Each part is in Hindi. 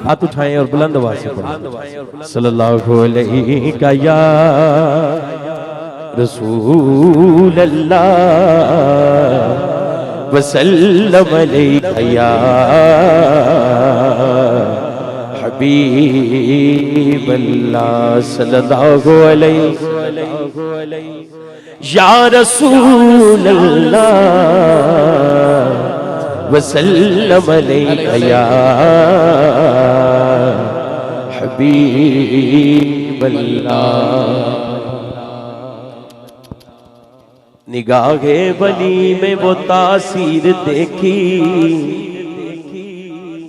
हाथ उठाएं और बुलंद आवाज से पढ़ें सल्लल्लाहु अलैहि या रसूल अल्लाह वसल्लम अलैका या हबीब अल्लाह सल्लल्लाहु अलैहि या रसूल अल्लाह वसल्लम अलैका या हबीब अल्लाह। निगाहे वली में वो तासीर देखी,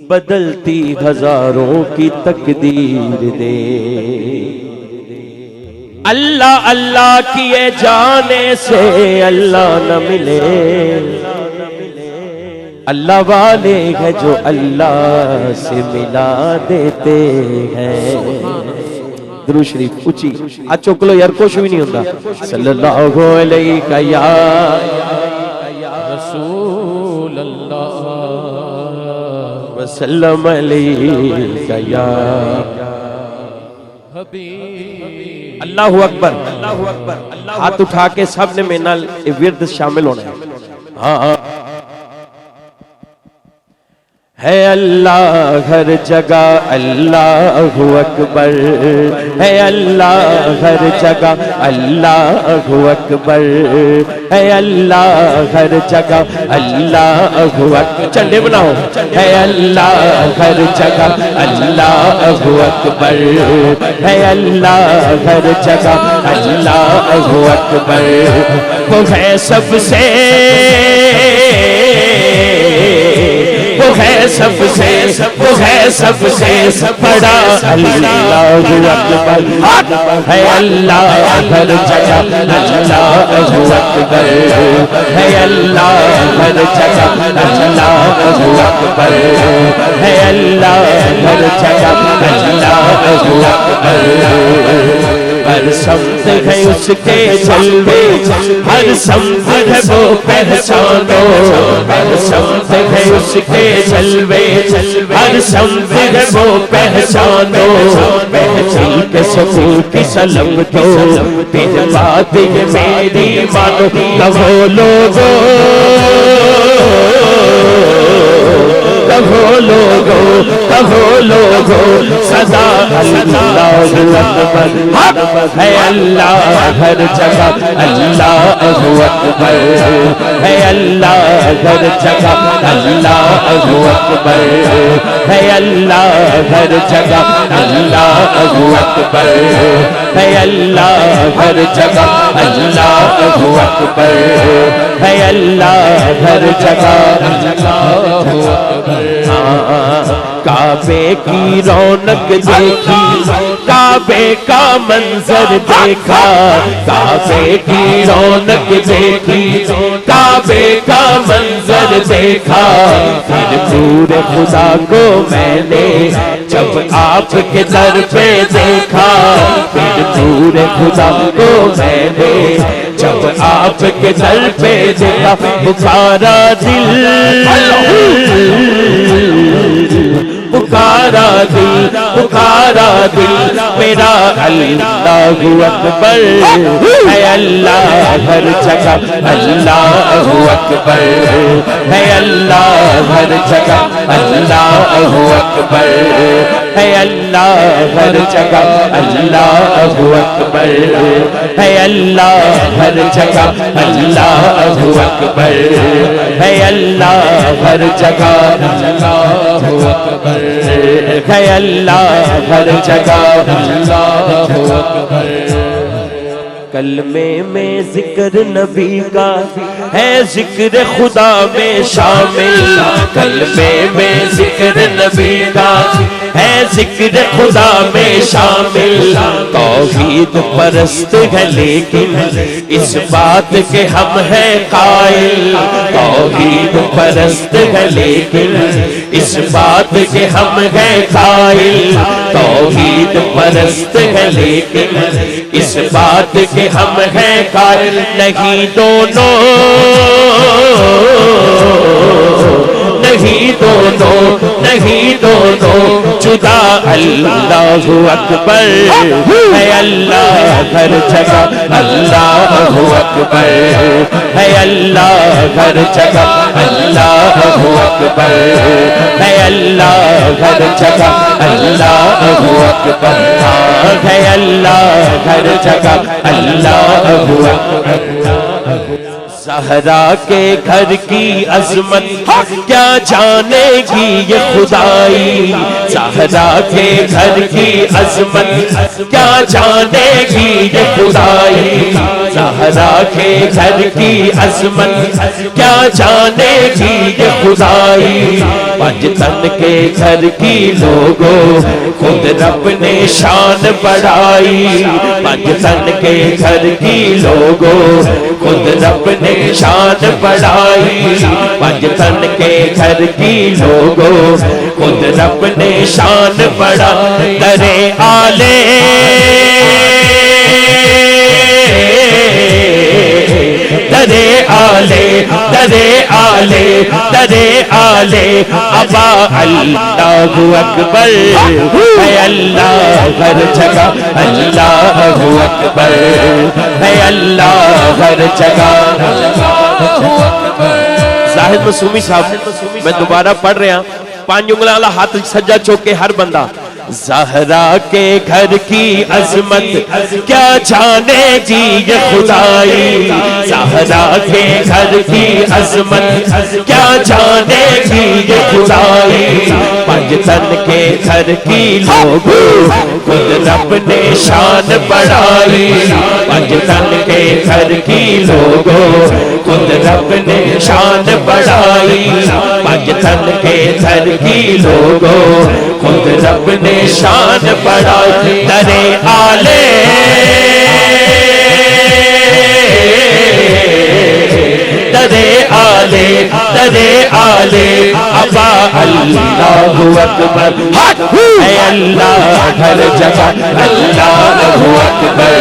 बदलती हजारों की तकदीर दे। अल्लाह अल्लाह किए जाने से अल्लाह न मिले, अल्लाह वाले हैं जो अल्लाह से मिला देते हैं। दुरूद शरीफ ऊंची आज चुक लो यार, कुछ भी नहीं होता। सल्लल्लाहु अलैहि या रसूल अल्लाह वसल्लम अलैहि या हबीब। अल्लाहु अकबर, अल्लाहु अकबर। हाथ उठा के सब ने मेरे नाल विरद शामिल होना है। हाँ है अल्लाह हर जगह अल्लाहु अकबर, है अल्लाह हर जगह अल्लाहु अकबर, है अल्लाह हर जगह अल्लाहु अकबर। झंडे बनाओ। है अल्लाह हर जगह अल्लाहु अकबर, है अल्लाह हर जगह अल्लाहु अकबर। वो है सबसे, वो है सबसे, वो है सबसे बड़ा अल्लाहु अकबर। है अल्लाह हर जगह अल्लाहु अकबर, है अल्लाह हर जगह अल्लाहु अकबर, है अल्लाह हर जगह अल्लाहु अकबर। हर शब्द है उसके जलवे, हर शब्द है वो पहचानो, हर शब्द है उसके जलवे, हर शब्द है वो पहचानो। पहचान के सकून की सलम तो तेरे बात ये मेरी मानो। कहो लोगो, कहो लोगो, कहो लोगो सदा अल्लाहु अकबर। है अल्लाह हर जगह अल्लाहु अकबर, है अल्लाह हर जगह अल्लाहु अकबर, है अल्लाह हर जगह अल्लाहु अकबर, है अल्लाह हर जगह अल्लाहु अकबर, है अल्लाह हर जगह अल्लाहु अकबर। काबे की रौनक देखी, काबे का मंजर देखा, काबे की रौनक देखी, काबे का मंजर देखा। फिर पूरे खुदा को मैंने जब आपके दर पे देखा, फिर पूरे खुदा को मैंने जब आपके दर पे देखा। पुकारा दिल, पुकारा दिल, पुकारा दिल मेरा अल्लाहु अकबर। है अल्लाह हर जगह अल्लाहु अकबर, है अल्लाह हर जगह अल्लाहु अकबर, है अल्लाह हर जगह अल्लाहु अकबर, है अल्लाह हर जगह अल्लाहु अकबर, है अल्लाह हर जगह अल्लाहु अकबर, है अल्लाह हर जगह अल्लाहु अकबर। कलमे में जिक्र नबी का है, जिक्र खुदा में शामिल। कलमे में जिक्र नबी का है, जिक्र खुदा में शामिल। तौहीद परस्त है लेकिन इस बात के हम हैं कायल। तौहीद परस्त है लेकिन इस बात के हम हैं कायल। तौहीद परस्त है लेकिन इस बात के हम हैं कायल। नहीं दोनों नहीं दोनों, नहीं दोनों जुदा। अल्लाहु अकबर है अल्लाह हर जगह, अल्लाहु अकबर है अल्लाह हर जगह, अल्लाहु अकबर है अल्लाह हर जगह, अल्लाहु अकबर है अल्लाह हर जगह, अल्लाहु अकबर। ज़हरा के घर की अज़मत क्या जानेगी ये खुदाई, ज़हरा के घर की अज़मत क्या जानेगी ये खुदाई, ज़हरा के घर की अज़मत क्या जानेगी ये खुदाई। पंजतन के घर की लोगों खुद रब ने शान बढ़ाई, पंजतन के घर की लोगों खुद रब ने शान बढ़ाई, पंजतन के घर की लोगों खुद रब ने शान बढ़ाई। दरे आले दरे आले दरे आले दरे आले अबा अल्लाहु अकबर है अल्लाह हर जगह, अल्लाहु अकबर है अल्लाह हर जगह। जाहिद मसूमी साहब, मैं दोबारा पढ़ रहा, 5 उंगलां वाला हाथ सज्जा चुक के हर बंदा। ज़हरा के घर की अज़मत क्या जानेगी ये खुदाई, ज़हरा के घर की अज़मत क्या जानेगी ये खुदाई। पंजतन के घर की लोगों खुद रब ने शान बढ़ाई, पंजतन के घर की लोगों खुद रब ने शान बढ़ाई, पंजतन के घर की लोगों खुद रब ने शान बढ़ाई। दरे आले दरे आले दरे आले अबा अल्लाहु अकबर है अल्लाह हर जगह, अल्लाहु अकबर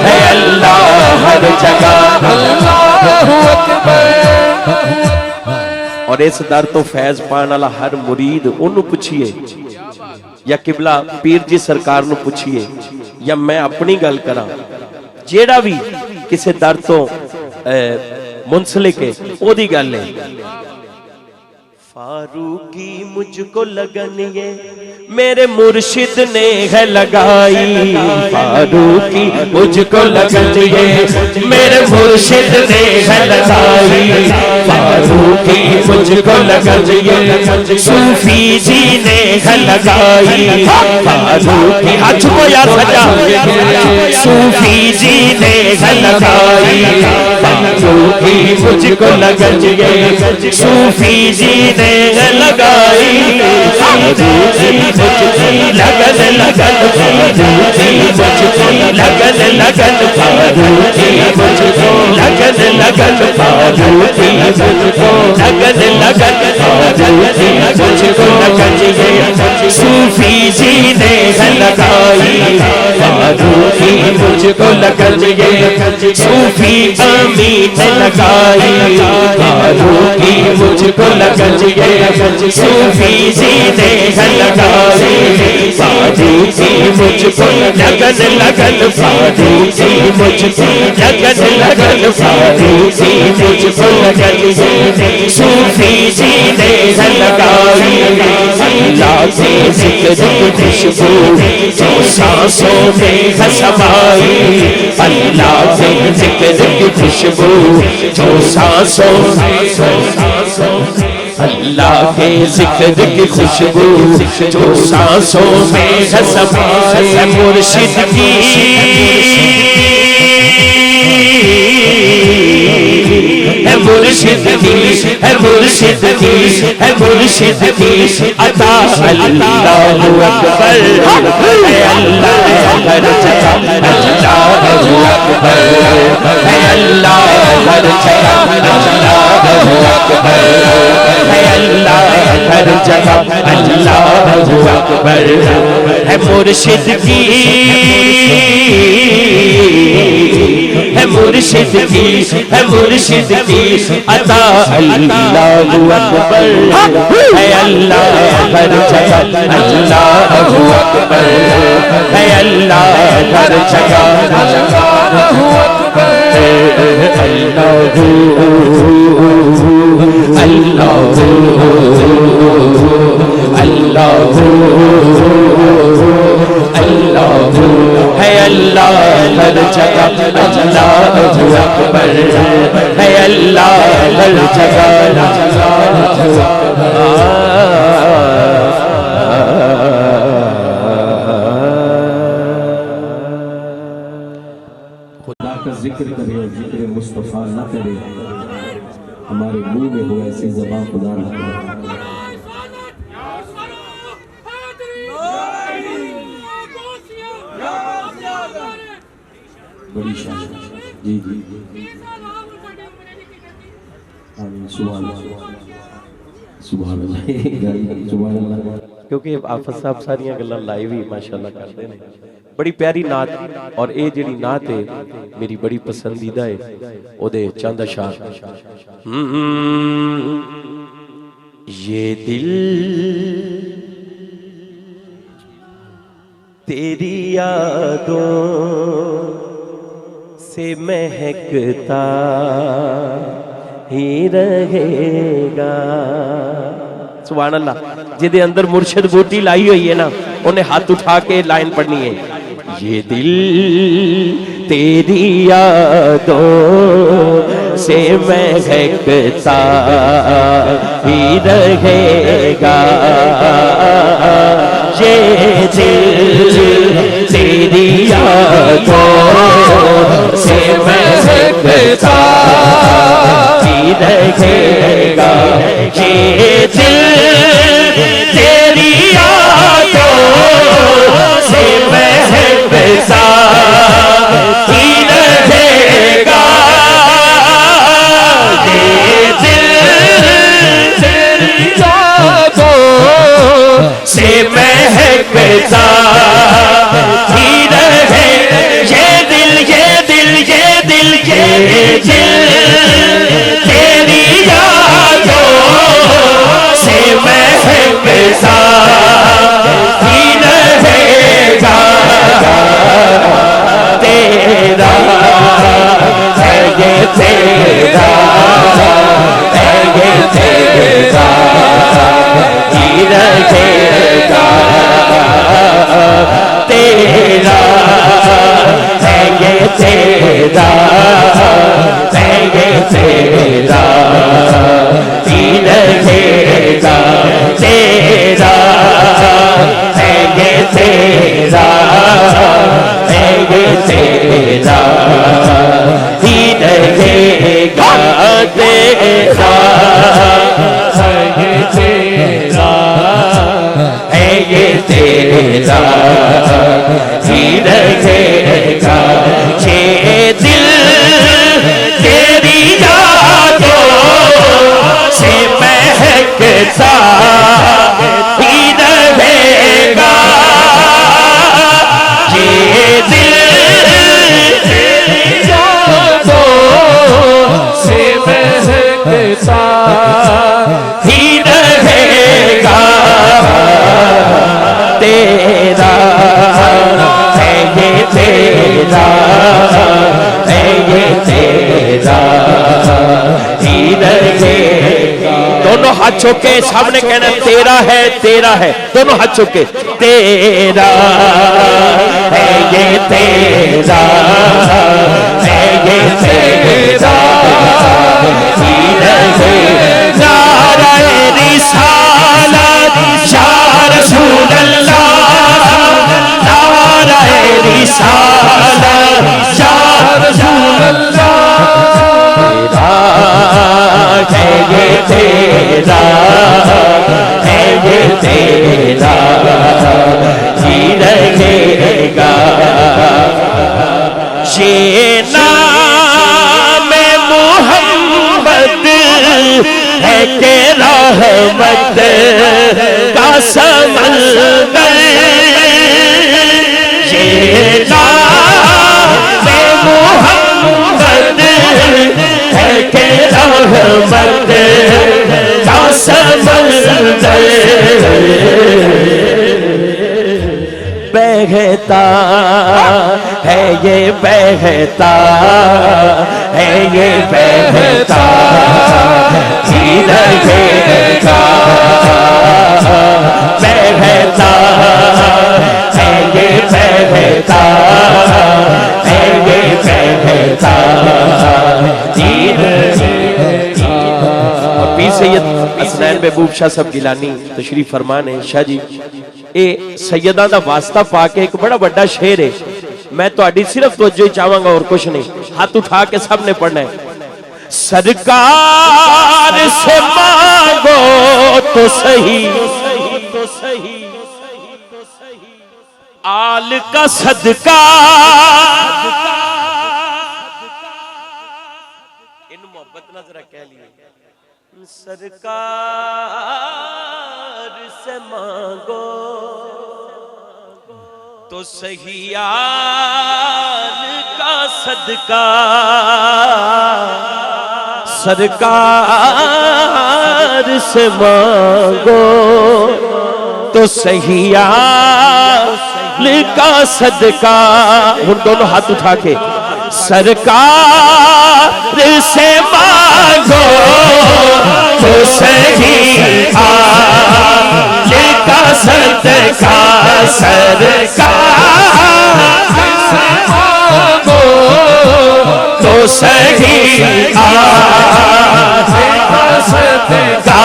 है अल्लाह हर जगह, अल्लाहु अकबर। और इस दर तो फैज पाने वाला हर मुरीद उन्होंने पूछिए या किबला पीर जी सरकार नूं पूछिए या मैं अपनी गल करा, जेड़ा भी किसी दर तो मुंसलिक है ओदी गल है। फारूकी मुझको लगन ये मेरे मुर्शिद ने है लगाई, फारूकी मुझको लगन ये मेरे मुर्शिद ने है लगाई, फारूकी मुझको लगन ये सूफी जी ने है लगाई, फारूकी हाथ को यार सजा सूफी जी ने है लगाई, फारूकी मुझको लगन ये सूफी जी ने लगाई, लगन लगन फारूकी मुझको लगन लगन फारूकी मुझको लगन लगन फारूकी मुझको लगन लगन फारूकी मुझको लगन ये सूफी जी ने लगाई, फारूकी मुझको लगन ये सूफी अमीन ने लगाई, फारूकी मुझको लगन ये सूफी जी ने लगाई, फारूकी मुझको लगन लगन फारूकी मुझको लगन लगन फारूकी मुझको लगन ये सूफी जी ने लगाई। अल्लाह के जिक्र की खुशबू जो सांसों में है समाई, अल्लाह के जिक्र की खुशबू जो सांसों में, अल्लाह के जिक्र की खुशबू जो सांसों में है समाई। मुर्शिद की है मुर्शिद की है मुर्शिद की है मुर्शिद की अता अल्लाहु अकबर है अल्लाह हर जगह, अल्लाहु अकबर है अल्लाह हर जगह, अल्लाहु अकबर है अल्लाह हर जगह, अल्लाहु अकबर है मुर्शिद की है मुर्शिद की, है मुर्शिद की अता। अल्लाहु अकबर है अल्लाह हर जगह, अल्लाहु अकबर है अल्लाह हर जगह, अल्लाहु अल्लाहु अल्लाहु अल्लाहु अल्लाहु है अल्लाह हर जगह, अल्लाहु अकबर है अल्लाह हर जगह। खुदा का जिक्र करे और जिक्र मुस्तफा न करे, हमारे मुंह में हो ऐसी ज़बान खुदा न करे। बड़ी शान जी जी आमीन सुभान अल्लाह सुभान अल्लाह सुभान अल्लाह। क्योंकि आफत साहब सारियां गल्लां लाइव ही माशाअल्लाह करते हैं। बड़ी प्यारी नात और ये जिहड़ी नात है मेरी बड़ी पसंदीदा है। ओदे चंद अशार ये दिल तेरी यादों से महकता ही रहेगा। सुभान अल्लाह। जिदे अंदर मुर्शिद बूटी लाई हुई है ना, उन्हें हाथ उठा के लाइन पढ़नी है। ये दिल तेरी यादों से महकता ही रहेगा। ये दिल तेरी यादों से महकता ही रहेगा। ये दिल तेरी यादों से महकता ही रहेगा। ये दिल तेरी यादों से महकता ही रहे। ये दिल ये दिल ये दिल ये दिल तेरी यादों से महकता ही रहेगा। तेरा है ये तेरा है ये तेरा ही रहेगा। तेरा है ये तेरा है ये तेरा ही रहेगा। तेरा है ये तेरा है ये तेरा ही रहेगा। तेरा है ये तेरा है ये तेरा ही रहेगा। ये दिल तेरी यादों से महकता ही रहेगा। ये दिल तेरी यादों से महकता ही रहेगा। तेरा है ये तेरा है ये तेरा ही रहेगा। दोनों हाथ चौके सामने कहना तेरा है। दोनों हाथ चौके तेरा है ये तेरा है ये तेरा ही रहेगा। नारे रिसालत या रसूल अल्लाह, नारे रिसालत या रसूल अल्लाह। तेरा है ये तेरा है ये तेरा ही रहेगा। ये नाम मोहम्मद है के रहमत का समंदर। ये नाम मोहम्मद रहमत का समंदर बहता है, ये बहता है, ये बहता जी रहेगा, बहता है, ये बहता है, ये बहता जी रहेगा। और पीर सैयद हसनैन महबूब शाह साहब गिलानी तशरीफ फरमान है। शाह जी ए सैयदा दा वास्ता पाके एक बड़ा बड़ा शेर है, मैं तो सिर्फ तवज्जो चाहूंगा और कुछ नहीं। हाथ उठा के सबने पढ़ना है। सरकार से मांगो तो सही, आल का सदका, इन मोहब्बत नजर कह लिए। सरकार से मांगो तो सही, आल का सदका, सरकार से मांगो तो सही, आल का सदका। उन दोनों हाथ उठा के सरकार से मांगो तो सही, आल का सदका, सरकार से मांगो तो सही, आल का सदका।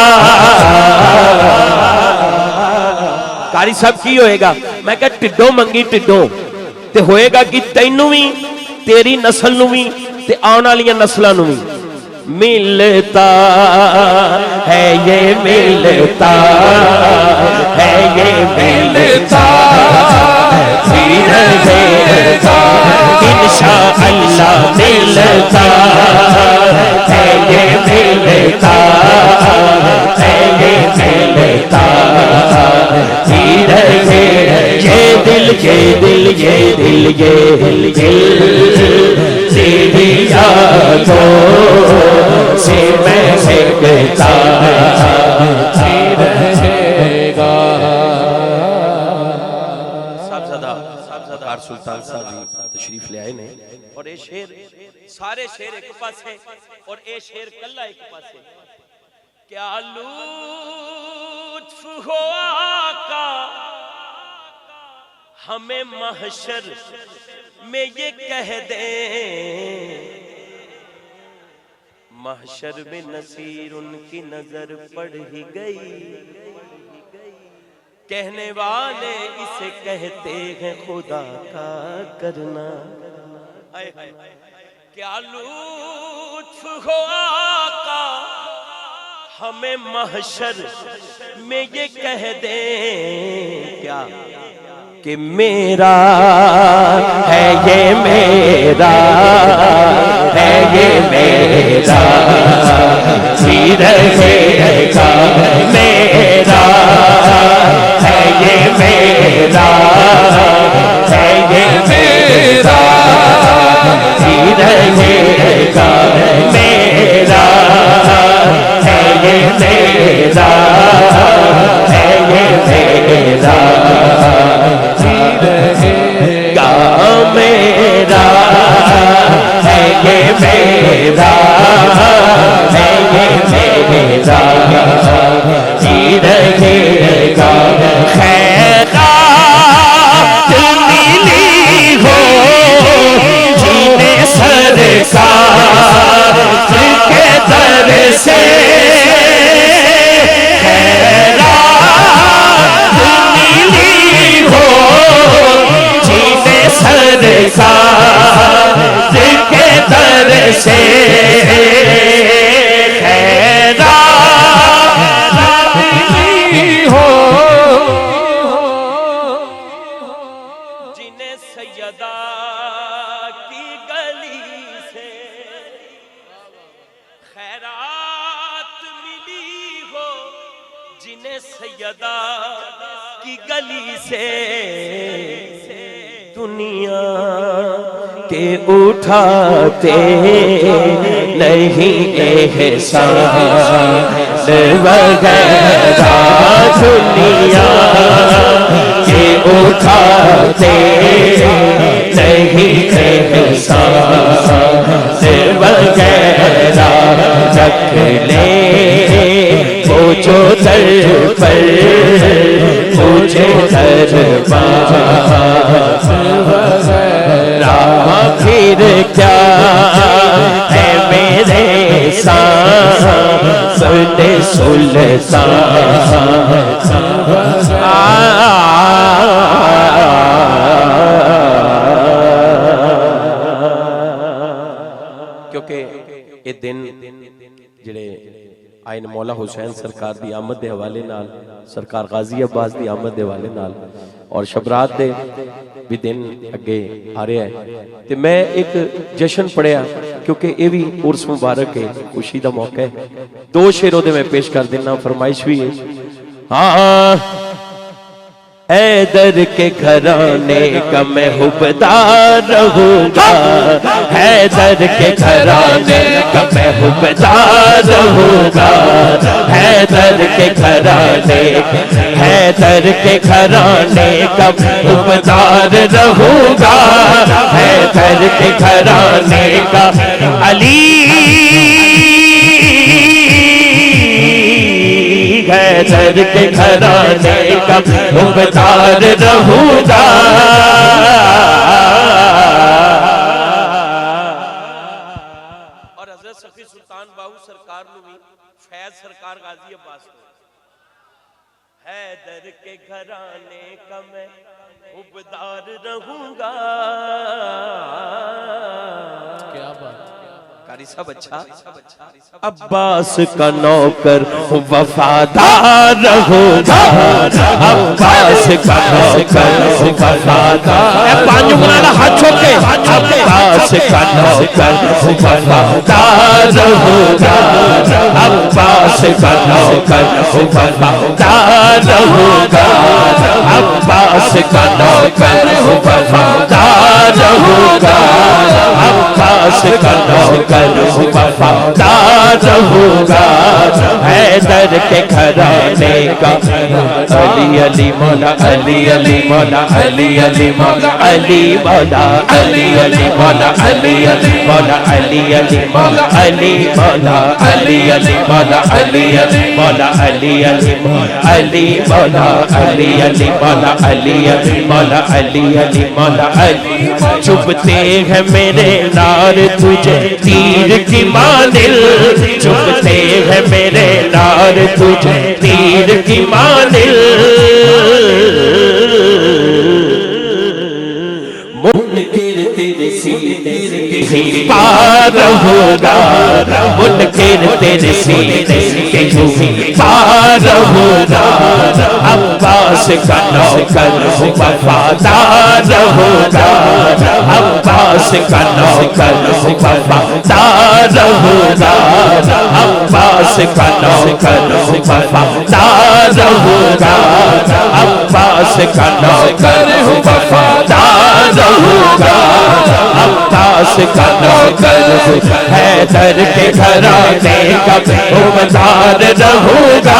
कारी साहब की होएगा? मैं कह टिड्डो मंगी टिड्डो ते होएगा कि तैनू भी, तेरी नस्ल नू भी ते आने वाली नस्लों नू भी मिलता है, ये मिलता है, ये मिलता ही रहेगा इंशाअल्लाह, मिलता है, ये मिलता है, ये मिलता ही रहेगा। ये दिल, ये दिल, ये दिल, ये दिल तेरी यादों से महकता रहेगा। साहबजादा सुल्तान साहब जी तशरीफ ले आए ने और ये शेर, सारे शेर एक पास है और ये शेर कल्ला एक पास है। क्या लुत्फ हो आका हमें महशर में ये कह दे, महशर में नसीर उनकी नजर पड़ ही गई, कहने वाले इसे कहते हैं खुदा का करना। क्या लुत्फ हो आका हमें महशर में ये कह दे, क्या कि मेरा है, ये मेरा है, ये मेरा जी रहेगा, मेरा है, ये मेरा है, ये मेरा जी रहेगा, मेरा है, ये मेरा है, ये मेरा मेरा है, ये मेरा है, ये मेरा जी रहेगा। खैरात मिली हो जीने सरकार के दर से, सरकार के दर से खैरात हो, जिन्हें सैयदा की गली से खैरात मिली हो, जिन्हें सैयदा की गली से दुनिया के उठाते नहीं एहसान वगैरह दुनिया के उठाते नहीं एहसान वगैरह रख ले वो जो दर पर मुझे दरबार फिर क्या है मेरे सामने क्योंकि ये दिन जिहड़े आए ने मौला हुसैन सरकार दी आमद के हवाले नाल सरकार गाजी अब्बास की आमद के हवाले नाल और शबरात दे भी दिन अगे आ रहा है तो मैं एक जश्न पढ़िया क्योंकि ये भी उर्स मुबारक है खुशी का मौका है दो शेर ओदे मैं पेश कर देना फरमाइश भी है हाँ हैदर के घराने का मैं हुबदार रहूंगा हैदर के घराने का मैं हुबदार रहूंगा हैदर के घराने का हुबदार रहूंगा हैदर के घराने का अली हैदर के घराने का हुबदार रहूंगा और हज़रत सफी सुल्तान बाहू सरकार ने भी फैज सरकार गाजी अब्बास को हैदर के घराने का मैं हुबदार रहूंगा क्या बात कारी सब अच्छा अब्बास का नौकर वफादार रहूंगा अब्बास का नौकर वफादार पांच उंगला हाथ छोके अब्बास का नौकर वफादार रहूंगा अब्बास का नौकर वफादार रहूंगा अब्बास का नौकर वफादार रहूंगा अब्बास का नौकर वफादार रहूंगा हैदर के घराने का अली अली मौला अली अली मौला अली अली मौला अली मौला अली अली मौला अली अली मौला अली अली मौला अली मौला अली अली मौला अली अली मौला अली अली अली मौला अली अली मौला अली अली मौला अली अली मौला अली चुपते हैं मेरे नार तुझे तीर की मानिल चुपते हैं मेरे नार तुझे तीर की मानिल मुनकिर तेरे सीने के पार होगा मुनकिर तेरे सीने के पार होगा अब्बास का नौकर वफादार होगा अब्बास का नौकर वफादार होगा अब्बास का नौकर वफादार होगा अब्बास का नौकर वफादार होगा अब्बास का नौकर हैदर के घराने का हुबदार रहूंगा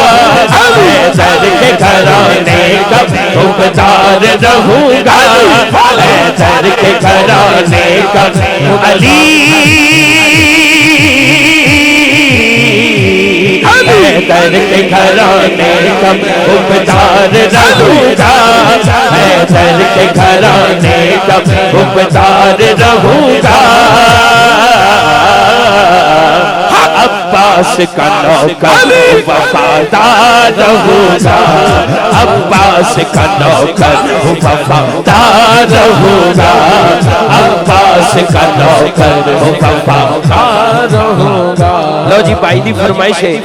हैदर के घराने का हुबदार रहूंगा हैदर के घराने का अली हैदर के घराने का हुबदार रहूंगा हैदर के घराने का हुबदार रहूंगा अब्बास का नौकर वफादार रहूंगा अब्बास का नौकर वफादार रहूंगा अब्बास का नौकर वफादार रहूंगा। लो जी भाई दी फरमाइश है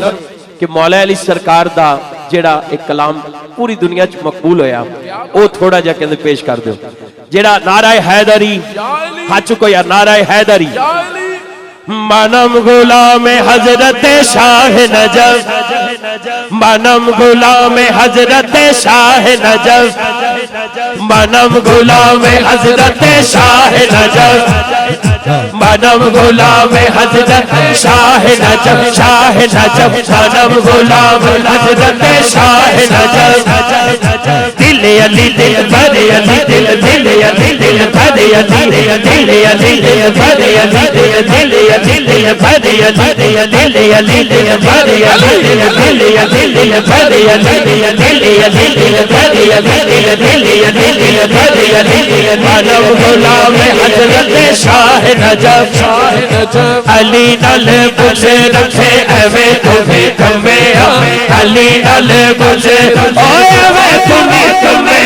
कि मौला अली सरकार दा जेड़ा एक कलाम पूरी दुनिया च मकबूल होया वो थोड़ा जा के पेश कर दो जेड़ा नाराए हैदरी हाथ चुको यार नाराए हैदरी मनम गुलाम हजरत शाह नजफ मनम गुलाम हजरत शाह नजफ मनम गुलाम हजरत शाह नजफ मानव गुलाम हजरत शाह नजफ शाह नजफ मानव गुलाम हजरत शाह नजफ दिल अली दिल भरे अली दिल दिल अली दिल भरे अली दिल अली दिल भरे अली दिल अली दिल भरे अली दिल अली दिल भरे अली दिल अली दिल भरे अली दिल अली दिल भरे अली दिल अली दिल भरे अली मानव गुलाम हजरत शाह नजफ अली नल मुझे रखे एवे तुम्हें कमे अली नल मुझे ओए एवे तुम्हें कमे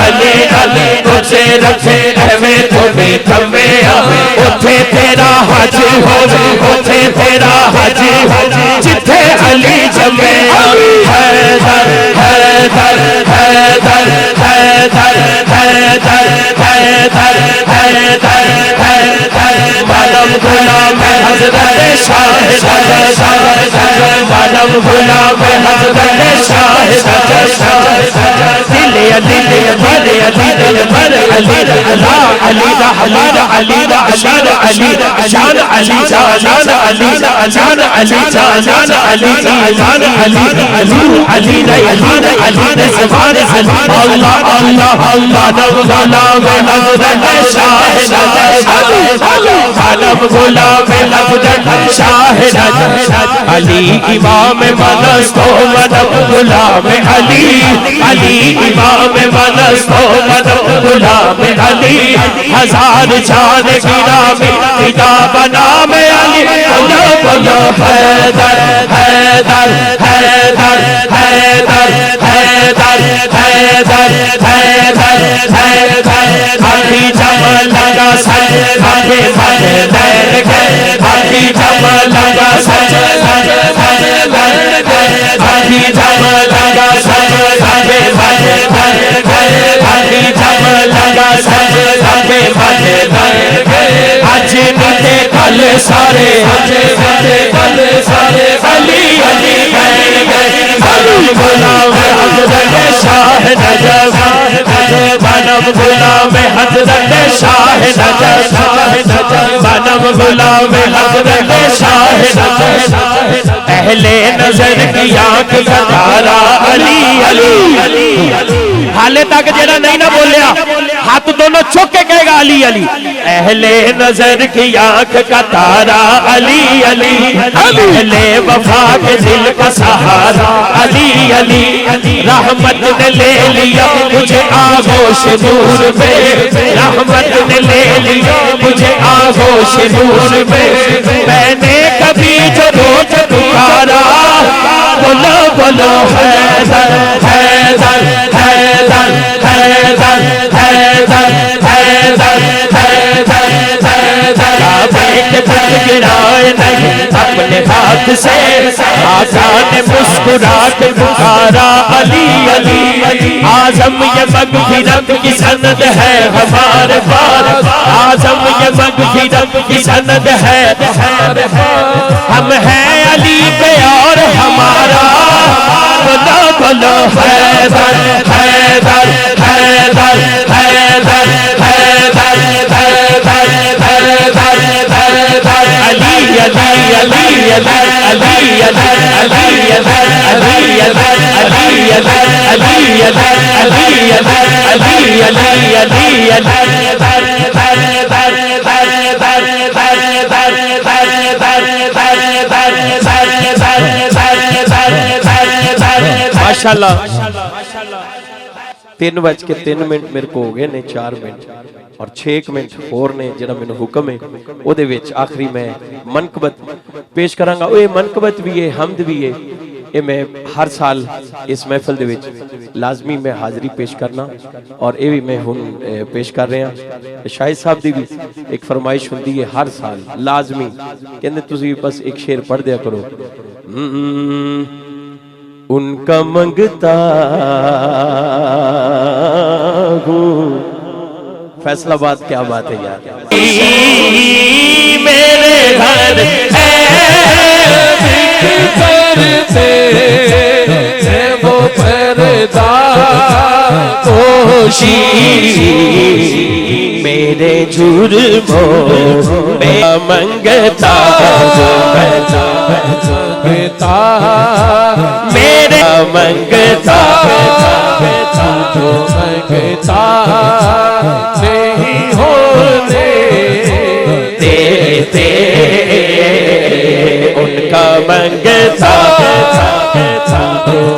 अली अली मुझे रखे एवे तुम्हें कमे उठे तेरा हाजी होवे उठे तेरा हाजी जिथे अली जमे हैदर हैदर हैदर हैदर हैदर हैदर हैदर हैदर मानव गुलाम हजरत शाह मानव गुलाम हजरत शाह दिल अली दिल भरे अली दिल भरे अली अला अली रहमान अली रहमान अली शान अली जान अली जान अली जान अली जान अली अली रहमान अली ज़बान अल्लाह अल्लाह मानव गुलाम हजरत शाह मानव गुलाम हजरत शाह अली इमाम मनस तो मानव गुलाम अली अली इमाम मनस तो मानव गुलाम अली हजार चांद गिरा में किताब नाम अली बोलो बोलो हैदर हैदर हैदर हैदर हैदर हैदर हैदर हैदर अली जमाल लगा सज भागे भागे बैठ गए अली जमाल लगा सज भागे भागे बैठ गए अली जमाल लगा सज भागे भागे बैठ गए अली जमाल लगा सज भागे भागे बैठ गए आज निते कल सारे आज निते कल सारे अली अली बैठ गए मानव गुलाम हजरत शाह नजफ मानव गुलाम हजरत शाह नजफ मानव गुलाम हजरत शाह नजफ अहले नजर की आंख का तारा अली अली हाले तक जेड़ा नहीं ना बोलिया हाथ दोनों चुक के कहेगा अली अली अहले नजर की आंख का तारा अली अली अहले वफा के दिल का सहारा अली अली रहमत ने ले लिया मुझे आगोश नूर में रहमत ने ले लिया मुझे आगोश नूर में मैंने कभी जो रोज पुकारा बोलो बोलो हैदर हैदर हैदर हैदर हैदर हैदर हैदर हैदर गिराए नहीं अपने हाथ से आका ने मुस्कुरा के पुकारा अली अली आजम ये मगफिरत की सनद है हमारे पास आजम ये मगफिरत की सनद है हम हैं अली पे और हमारा बोलो बोलो हैदर हैदर हैदर हैदर हैदर हैदर हैदर हैदर अली अली अली अली अली अली अली अली अली अली अली अली अली माशाल्लाह 3:03 मेरे को हो गए ने 4 मिनट और 6 मिनट होर ने जेड़ा मैनू हुक्म है ओदे विच आखिरी मैं मनकबत पेश करांगा ओए मनकबत भी है हमद भी है ये मैं हर साल इस महफिल दे विच लाजमी मैं हाजिरी पेश करना और ये भी मैं हुन पेश कर रहे हैं शाहिद साहब दी भी एक फरमाइश हुंदी है हर साल लाजमी कहंदे तुसी बस एक शेर पढ़ दिया करो उनका मंगता हूँ फैसलाबाद क्या बात है यार मेरे घर करते वो पर्दा पोशी मेरे मेरे जुर्मों में मंगता जो बता मेरा मंगता जो मंगता नहीं होने देते उनका मंगता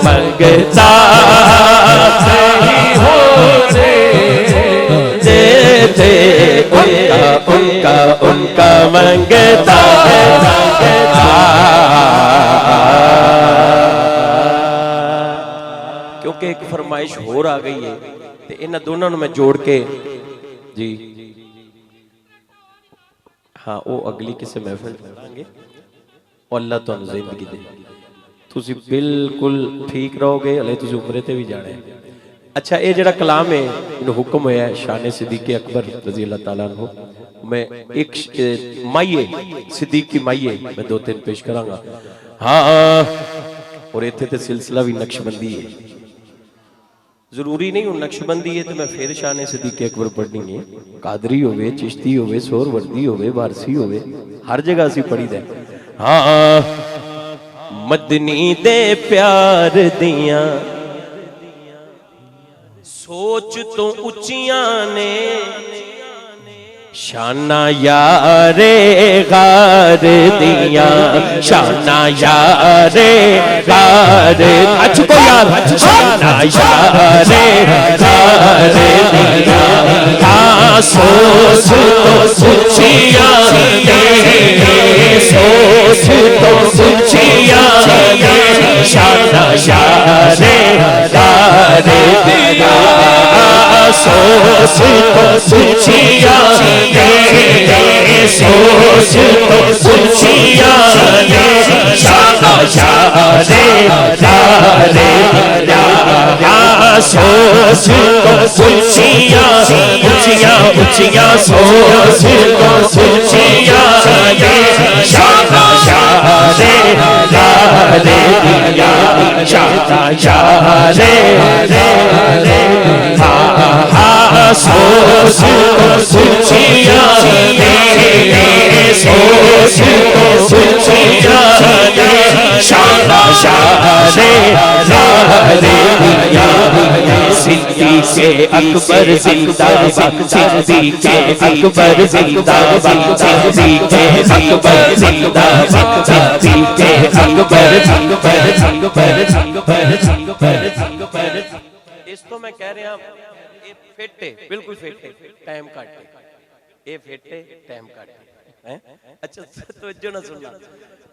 मंगता नहीं होने देते उनका उनका मंगता क्योंकि एक फरमाइश होर आ गई है तो इन्हां दोनों मैं जोड़ के जी हाँ वो अगली किसी महफिल करांगे और अल्लाह तुहानू जिंदगी दे तुसी बिल्कुल ठीक रहोगे हले तुसी उमरे ते भी जाना है। अच्छा ये जड़ा कलाम है मैनू हुक्म होया शान सिद्दीक़ अकबर रज़ी अल्लाह तआला अन्हु मैं एक माइये सिद्दीक़ की माइये मैं दो तीन पेश करांगा। हाँ और इत्थे ते सिलसिला भी नक्शबंदी है जरूरी नहीं हूं नक्शबंदी है तो मैं फिर शान सिद्दीक़ अकबर पढ़नी है कादरी होवे चिश्ती होवे सोहरवर्दी होवे वारसी होवे हर जगह असी पढ़ी दा। हाँ मदनी दे प्यार दिया सोच तो उचियां ने शाना यारे गार दिया शाना यारे गार अच्छ को यार शाना यारे गार दिया सोच तो उचियां ने सोच तो उचियां ने शाना यारे गार दिया सोच तो उचियां सोच तो उचियां ने शाना यारे गारे सोच तो उचियां उचियां उचियां सोच तो उचियां ने शाना यारे गारे शाना यारे सोच तो उचियां सोच तो उचियां शाना यारे गारे सिद्दीक़ अकबर जिंदाबाद सिद्दीक़ अकबर जिंदाबाद सिद्दीक़ अकबर जिंदाबाद सिद्दीक़ अकबर इस तो मैं कह रहा फेटे बिल्कुल फेटे टाइम काटे ये फेटे टाइम काटे हैं। अच्छा तवज्जो ना सुनना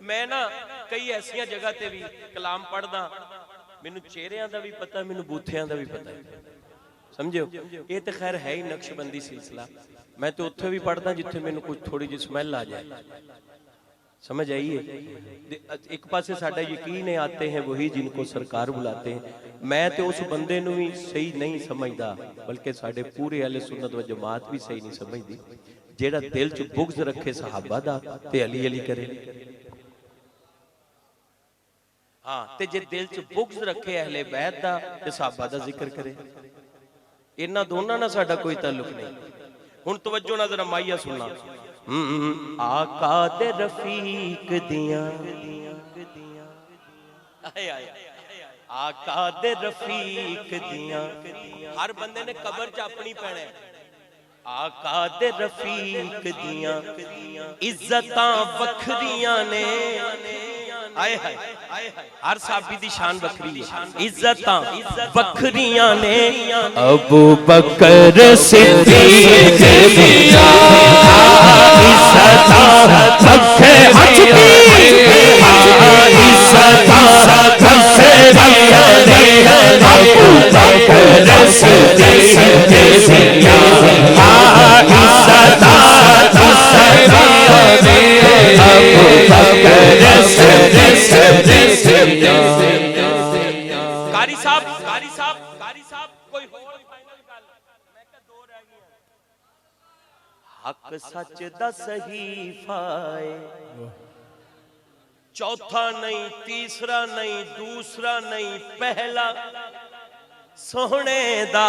मैं ना कई ऐसिया जगह ते भी कलाम पढ़दा मैनू चेहरियां दा भी पता मैनू बूथियां दा भी पता समझो ये तो खैर है ही नक्शबंदी सिलसिला मैं तो उत्थे भी पढ़दा जिथे मैनू कुछ थोड़ी जी स्मैल आ जाए समझ आइए एक पासे साडा यकीन है आते हैं वही जिनको सरकार बुलाते हैं मैं तो उस बंदे नू भी सही नहीं समझदा बल्कि साडे पूरे अहले सुन्नत व जमात भी सही नहीं समझदी जेड़ा दिल च बुग़्ज़ रखे सहाबा दा ते अली अली करे। हाँ ते जे दिल च बुग़्ज़ रखे अहले बैत दा ते सहाबा दा जिक्र करे इन्हां दोनां नाल साडा कोई ताल्लुक नहीं। हुण तवज्जो नाल जरा माइया सुनना आका दे रफीक दियां आका दे रफीक दियां हर बंदे ने कबर च अपनी पैना आका दे रफीक दियां इज्जतां वखरियां ने आए हाय हर साहबी दी शान बखरी है इज्जतां बखरियां ने अबू बकर सिद्दीक़ दिया इज्जतां बखरियां इज्जतां बखरियां ने अबू बकर सिद्दीक़ दिया इज्जतां बखरियां ने अबू बकर कारी साहब कोई होर मैं क्या दो रह गई हक सच दा सहीफा है चौथा नहीं तीसरा नहीं दूसरा नहीं पहला सोहने दा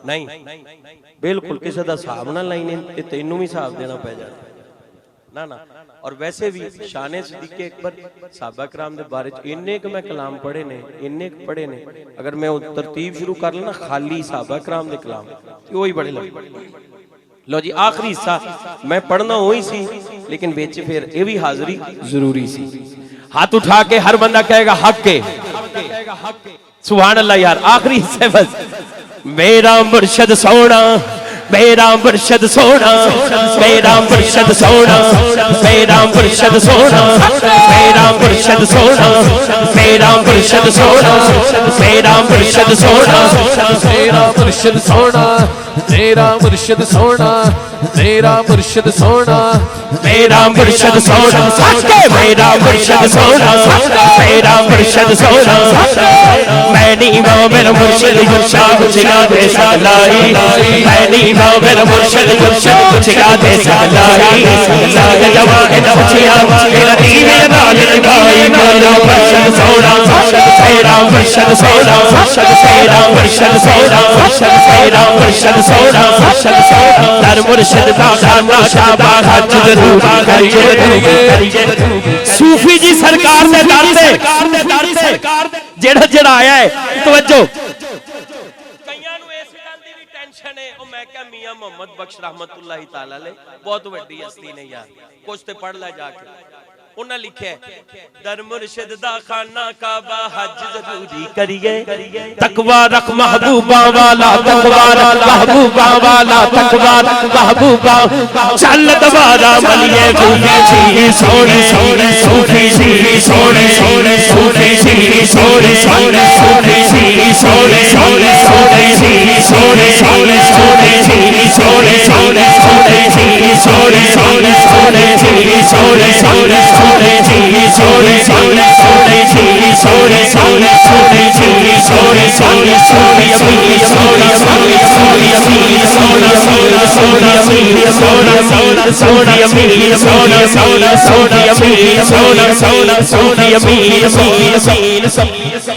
नहीं, बिल्कुल किसी का हिसाब ना लाई नहीं, तेनों भी हिसाब देना पै जाए ना ना। और वैसे भी शाने सिद्दीक़ अकबर सहाबा कराम के बारे इन्ने क मैं कलाम पढ़े ने, इन्ने क पढ़े ने, अगर मैं तरतीब शुरू कर लेना खाली सहाबा कराम के कलाम वो ही बड़े लगे। लो जी आखिरी हिस्सा मैं पढ़ना वही सी, लेकिन बेच फिर ये भी हाजिरी जरूरी सी। हाथ उठा के हर बंदा कहेगा हक के, सुभान अल्लाह यार। आखिरी हिस्से बस। मेरा मुर्शद सोना, मेरा मुर्शद सोना, मेरा मुर्शद सोना, मेरा मुर्शद सोना, मेरा मुर्शद सोना, मेरा मुर्शद सोना, मेरा मुर्शद सोना, मेरा मुर्शिद सोना, मेरा मुर्शिद सोना, मेरा मुर्शिद सोना, मेरा मुर्शद सोना, मेरा मुर्शद सोना, मेरा मुर्शद सोना। मैं नहीं मां मेरा मुर्शद गुस्सा गुस्सा दे सालाई, मैं नहीं मां मेरा मुर्शद गुस्सा गुस्सा दे सालाई। साग जवान नौचिया मेरा दीवे नाल भाई, मेरा मुर्शद सोना, मेरा मुर्शद सोना, मेरा मुर्शद सोना, मेरा मुर्शद सोना। दर मुर्शद दा खाना शाबा हज जरूर करिए। सूफी जी सरकार दे दर से जेड़ा जेड़ा आया है तवज्जो। कईयां नूं इस गल दी भी टेंशन है, ओ मैं क्या मियां मोहम्मद बख्श रहमतुल्लाह तआला अलैह बहुत बड़ी हस्ती ने यार, कुछ ते पढ़ ले जाके। उन्हें लिखे दर मुर्शिद दा खाना काबा हज जरूरी करिए, तकवा रख महबूबा वाला, तकवा रख महबूबा वाला, तकवा रख महबूबा। चल दबारा मलिए सूफी जी सोने सोने, सूफी जी सोने सोने, सूफी जी सोने सोने, सूफी जी सोने सोने, सोने जी सोने सोने, सोने जी सोने सोने, सोने जी सोने सोने, सोने जी सोने सोने, सोने जी सोने सोने, सोने जी सोने सोने, सोने जी सोने सोने, सोने अमीर सोने अमीर सोने अमीर सोना सोना सोना अमीर सोना सोना, सोने अमीर सोना सोना, सोने अमीर सोना सोना, सोने अमीर सोना।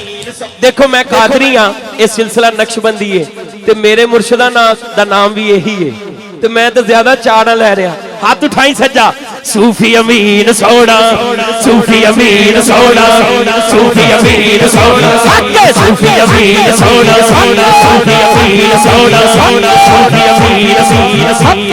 देखो मैं कादरी हाँ, ये सिलसिला नक्शबंदी है ते मेरे मुर्शिदा दा नाम भी यही है, ते मैं तो ज्यादा चाड़ लै रहा। हाथ उठाई सज्जा। सूफी अमीर सोना, सूफी अमीर सोना, सूफी अमीर सोना, सूफी अमीर सोना सोना, सूफी अमीर सोना सोना, सूफी अमीर सोना।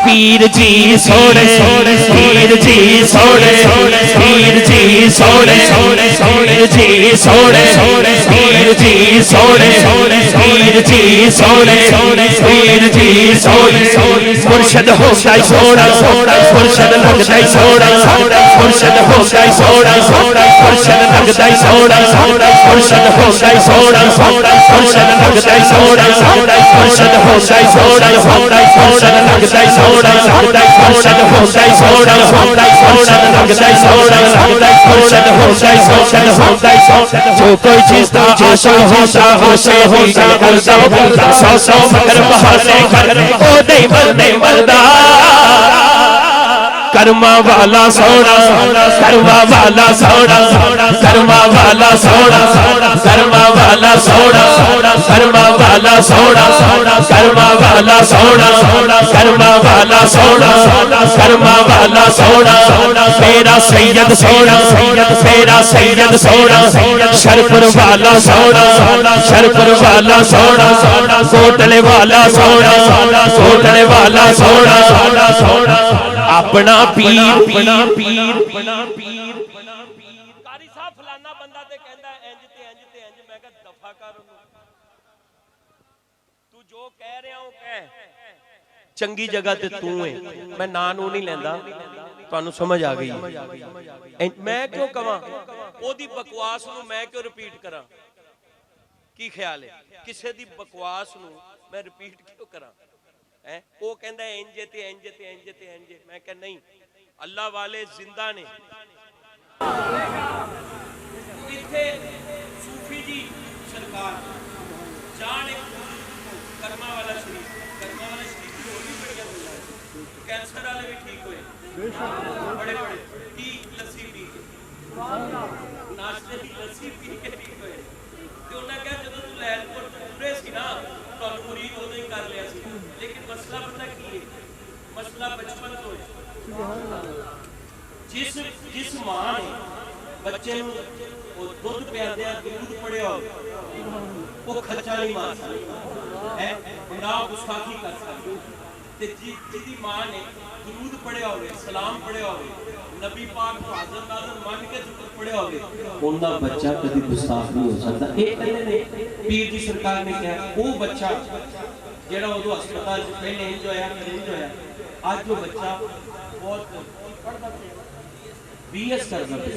पीर जी सोने सोने, पीर जी सोने सोने, पीर जी सोने सोने, पीर जी सोने सोने, पीर जी सोने सोने, पीर जी सोने सोने, पीर जी सोने सोने। मुर्शद हो जाए सोना सोना, मुर्शद लग जाए सोना सोना, मुर्शद हो जाए सोना सोना, मुर्शद लग जाए सोना सोना, मुर्शद हो जाए सोना सोना, मुर्शद लग जाए सोना सोना, मुर्शद हो जाए सोना सोना, मुर्शद लग जाए सोना सोना, मुर्शद हो जाए सोना सोना, मुर्शद लग जाए सोना सोना, मुर्शद हो जाए सोना सोना। जो कोई चीज दा आशा होता होशे होता करदा करदा, सौ सौ मगर बहाने कर ओ नहीं मरदा। कर्मा वाला सोना, कर्मा वाला सोना, कर्मा वाला सोना, कर्मा वाला सोना, कर्मा वाला सोना, कर्मा वाला सोना, कर्मा वाला सोना, कर्मा वाला सोना। मेरा सैयद सोना, मेरा सैयद सोना, शरपुर वाला सोना, शरपुर वाला सोना, कोटले वाला सोना, कोटले वाला सोना। अपना पीर अपना पीर अपना पीर। कारी साहब फलाना बंदा ते कहंदा इंज ते इंज ते इंज, मैं कहा दफा कर तू जो कह रहा हूं कह, चंगी जगह ते तू है, मैं ना नू नहीं लेंदा, तुहानू समझ आ गई। मैं क्यों कहां ओदी बकवास नू मैं क्यों रिपीट करा? की ख्याल है किसे दी बकवास नू मैं रिपीट क्यों करा? वो कहता है इंजे ते इंजे ते इंजे ते इंजे, मैं कह नहीं, अल्लाह वाले जिंदा ने। इत्थे सूफी जी सरकार जान एक कर्मा वाला शरीफ, कर्मा वाला शरीफ की होर भी बड़ियां गल्लां है, कैंसर वाले भी ठीक होए बड़े बड़े, की लस्सी पी के नाश्ते की लस्सी पी के ठीक होए। ते उन्हें कहा जदों तू लैलपुर पूरे सी ना मसला पता की है, मसला बचपन तो जिस जिस मां ने बच्चे दुध पियादे दूध पड़िया वो खर्चा नहीं मार सकती है, ना गुस्ताखी कर सकती, जिसकी मां ने दुरूद पढ़िया हो, सलाम पढ़िया हो, नबी पाक को हज़रत आज़म मान के जिक्र पढ़िया हो, उनका बच्चा कभी गुस्ताख नहीं हो सकता। एक कहते ने पीर जी सरकार ने कहा वो बच्चा जेड़ा उदो अस्पताल पहले इंज होया इंज होया, आज वो बच्चा बहुत पढ़दा पे बीएस करदा पे,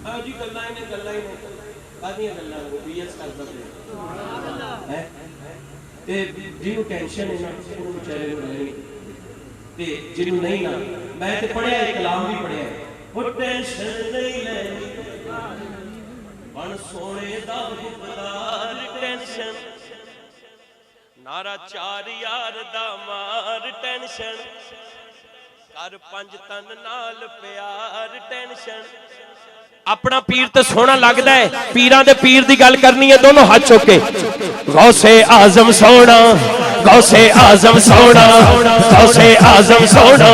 हां जी गल्लां ही ने कादियां गल्लां वो बीएस करदा पे है ते जिन्हों टेंशन है ना उन्होंने बेचारे को नहीं ते जिन्हों नहीं ना, मैं ते पढ़िया है कलाम भी पढ़िया है, वो टेंशन नहीं लेनी बन सोने दा हुबदार टेंशन नारा चार यार दा मार टेंशन कर पंज तन नाल प्यार टेंशन। अपना पीर तो सोना लगता है, पीरां दे पीर दी गल करनी है, दोनों हाथ चुक के गौसे आजम सोना, गौसे आजम सोना, गौसे आजम सोना,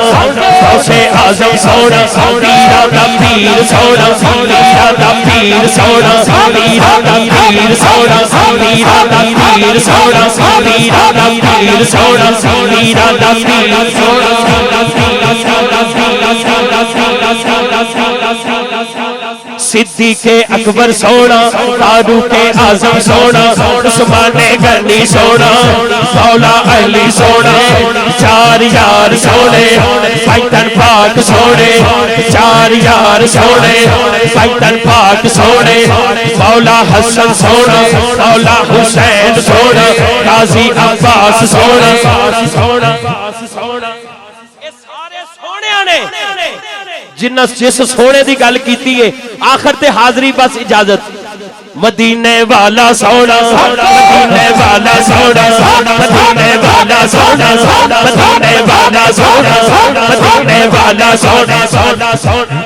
गौसे आजम सोना, पीरा दा पीर सोना, पीरा दा पीर सोना, पीरा दा पीर सोना, पीरा दा पीर सोना, पीरा दा पीर सोना, पीरा दा पीर सोना, सिद्दीक़े अकबर सोना, फारूक़े आज़म सोना, उस्माने गनी सोना, मौला अली सोना, चार यार सोने, पैतन पाक सोने, चार यार सोने, पैतन पाक सोने, मौला हसन सोना, मौला हुसैन सोना, काजी अब्बास सोना, ये सारे सोने ने जिन्ना जिस सोने की गल की है, आखिर ते हाजरी बस इजाजत। मदीने वाला सोना, मदीने वाला सोना, मदीने वाला सोना, मदीने वाला सोना, मदीने वाला सोना,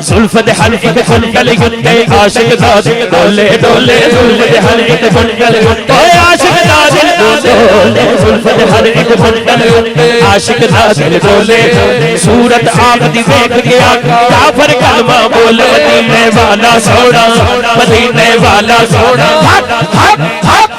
जुल्फ़त हल्क़े कुंडल गुंडे आशिक दादिल डोले डोले, जुल्फ़त हल्क़े कुंडल गुंडे आशिक दादिल डोले, जुल्फ़त हल्क़े कुंडल गुंडे आशिक दादिल डोले, सूरत आग दी देख के काफिर कलमा बोले, मदीने वाला सोना, मदीने वाला सोना, हट हट हट